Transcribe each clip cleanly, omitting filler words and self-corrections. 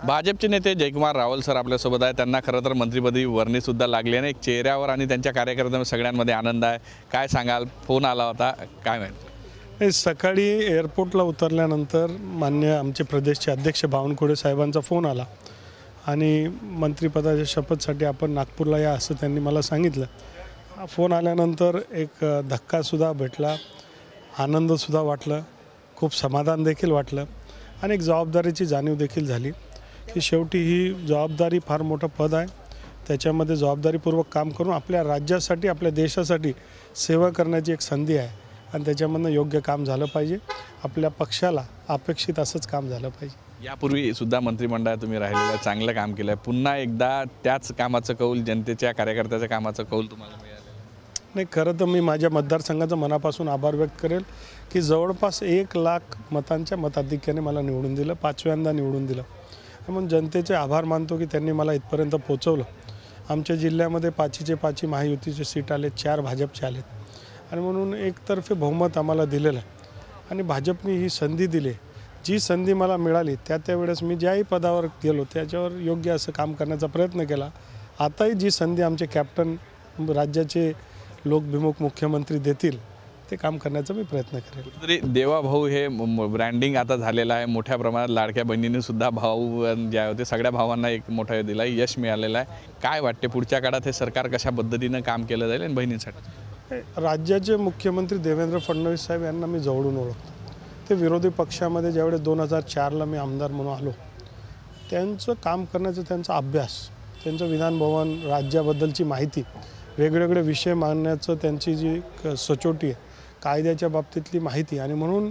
भाजपचे नेते जयकुमार रावल सर आपल्यासोबत आहे। त्यांना खरं तर मंत्रिपदी वर्णी सुद्धा लागली आहे। एक चेहऱ्यावर आणि त्यांच्या कार्यकर्त्यांना सगळ्यांमध्ये आनंद आहे। काय सांगाल, फोन आला होता काय माहिती? सकाळी एअरपोर्टला उतरल्यानंतर मान्य आमचे प्रदेशचे अध्यक्ष बावनकुळे साहेबांचा फोन आला आणि मंत्रिपदाच्या शपथसाठी आपण नागपूरला या असं त्यांनी मला सांगितलं। फोन आल्यानंतर एक धक्कासुद्धा भेटला, आनंदसुद्धा वाटलं, खूप समाधान देखील वाटलं आणि एक जबाबदारीची जाणीव देखील झाली की शेवटी ही जबाबदारी फार मोठं पद आहे। त्याच्यामध्ये जबाबदारीपूर्वक काम करून आपल्या राज्यासाठी आपल्या देशासाठी सेवा करण्याची एक संधी आहे आणि त्याच्यामधनं योग्य काम झालं पाहिजे। आपल्या पक्षाला अपेक्षित असंच काम झालं पाहिजे। यापूर्वी सुद्धा मंत्रिमंडळात तुम्ही राहिलेलं चांगलं काम केलं आहे, पुन्हा एकदा त्याच कामाचं कौल, जनतेच्या कार्यकर्त्याच्या कामाचं कौल तुम्हाला मिळालं? नाही, खरं तर मी माझ्या मतदारसंघाचा मनापासून आभार व्यक्त करेल की जवळपास 1 लाख मतांच्या मताधिक्याने मला निवडून दिलं, 5व्यांदा निवडून दिलं। म्हणून जनतेचे आभार मानतो की त्यांनी मला इथपर्यंत पोहोचवलं। आमच्या जिल्ह्यामध्ये 5चे 5 महायुतीचे सीट आले, 4 भाजपचे आलेत आणि म्हणून एकतर्फे बहुमत आम्हाला दिलेलं आहे आणि भाजपने ही संधी दिली। जी संधी मला मिळाली त्यावेळेस मी ज्याही पदावर गेलो त्याच्यावर योग्य असं काम करण्याचा प्रयत्न केला। आताही जी संधी आमचे कॅप्टन, राज्याचे लोकभिमुख मुख्यमंत्री देतील ते काम करण्याचा मी प्रयत्न करेल। तरी देवा भाऊ हे ब्रँडिंग आता झालेलं आहे। मोठ्या प्रमाणात लाडक्या बहिणींनी सुद्धा भाऊ जे होते सगळ्या भावांना एक मोठं दिलं आहे, यश मिळालेलं आहे। काय वाटते पुढच्या काळात हे सरकार कशा पद्धतीनं काम केलं जाईल आणि बहिणींसाठी? राज्याचे मुख्यमंत्री देवेंद्र फडणवीस साहेब यांना मी जवळून ओळखतो। ते विरोधी पक्षामध्ये ज्यावेळेस 2004ला मी आमदार म्हणून आलो, त्यांचं काम करण्याचं, त्यांचा अभ्यास, त्यांचं विधानभवन, राज्याबद्दलची माहिती, वेगवेगळे विषय मांडण्याचं त्यांची जी सचोटी आहे, कायद्याच्या बाबतीतली माहिती आणि म्हणून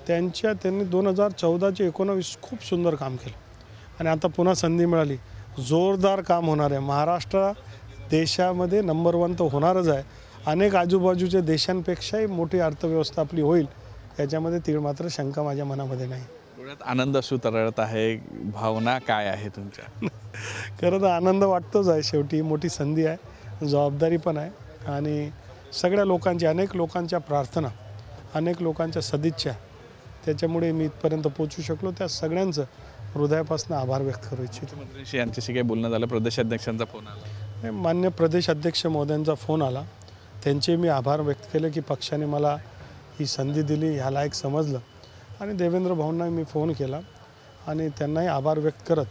त्यांनी 2014 ते 2019 खूप सुंदर काम केलं आणि आता पुन्हा संधी मिळाली। जोरदार काम होणार आहे। महाराष्ट्र देशामध्ये नंबर 1 तर होणारच आहे, अनेक आजूबाजूच्या देशांपेक्षाही मोठी अर्थव्यवस्था आपली होईल, याच्यामध्ये तीळ मात्र शंका माझ्या मनामध्ये नाही। डोळ्यात आनंद अश्रू तरळत आहे, भावना काय आहे तुमच्या? खरं तर आनंद वाटतोच आहे। शेवटी मोठी संधी आहे, जबाबदारी पण आहे आणि सगळ्या लोकांची, अनेक लोकांच्या प्रार्थना, अनेक लोकांच्या सदिच्छा, त्याच्यामुळे मी इथपर्यंत पोहोचू शकलो। त्या सगळ्यांचं हृदयापासून आभार व्यक्त करू इच्छितो। मुख्यमंत्र्यांशी यांच्याशी काही बोलणं झालं? प्रदेशाध्यक्षांचा फोन आला? मान्य प्रदेश अध्यक्ष महोदयांचा फोन आला, त्यांचे मी आभार व्यक्त केले की पक्षाने मला ही संधी दिली, ह्याला एक समजलं आणि देवेंद्र भाऊंना मी फोन केला आणि त्यांनाही आभार व्यक्त करत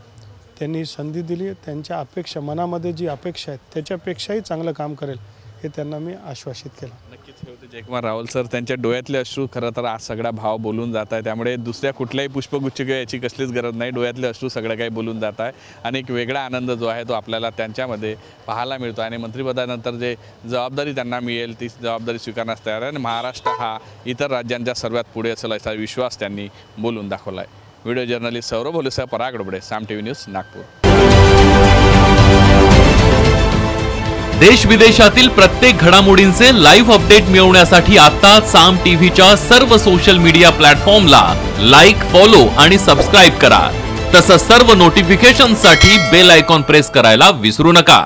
त्यांनी ही संधी दिली। त्यांच्या अपेक्षा, मनामध्ये जी अपेक्षा आहेत त्याच्यापेक्षाही चांगलं काम करेल हे त्यांना मी आश्वासित केलं। नक्कीच हे होते जयकुमार रावल सर। त्यांच्या डोळ्यातले अश्रू खरं तर आज सगळा भाव बोलून जात आहे, त्यामुळे दुसऱ्या कुठल्याही पुष्पगुच्छ किंवा याची कसलीच गरज नाही। डोळ्यातले अश्रू सगळं काही बोलून जात आहे आणि एक वेगळा आनंद जो आहे तो आपल्याला त्यांच्यामध्ये पाहायला मिळतो आणि मंत्रिपदानंतर जे जबाबदारी त्यांना मिळेल ती जबाबदारी स्वीकारण्यास तयार आहे आणि महाराष्ट्र हा इतर राज्यांच्या सर्वात पुढे असेल असा विश्वास त्यांनी बोलून दाखवला आहे। व्हिडिओ जर्नलिस्ट सौरभ भोलेसह पराग डोबडे, साम टीव्ही न्यूज, नागपूर। देश विदेशातील प्रत्येक घडामोडींचे लाईव्ह अपडेट मिळवण्यासाठी आता साम टीव्हीच्या सर्व सोशल मीडिया प्लॅटफॉर्मला लाईक, फॉलो आणि सबस्क्राइब करा। तसंच सर्व नोटिफिकेशनसाठी बेल आयकॉन प्रेस करायला विसरू नका।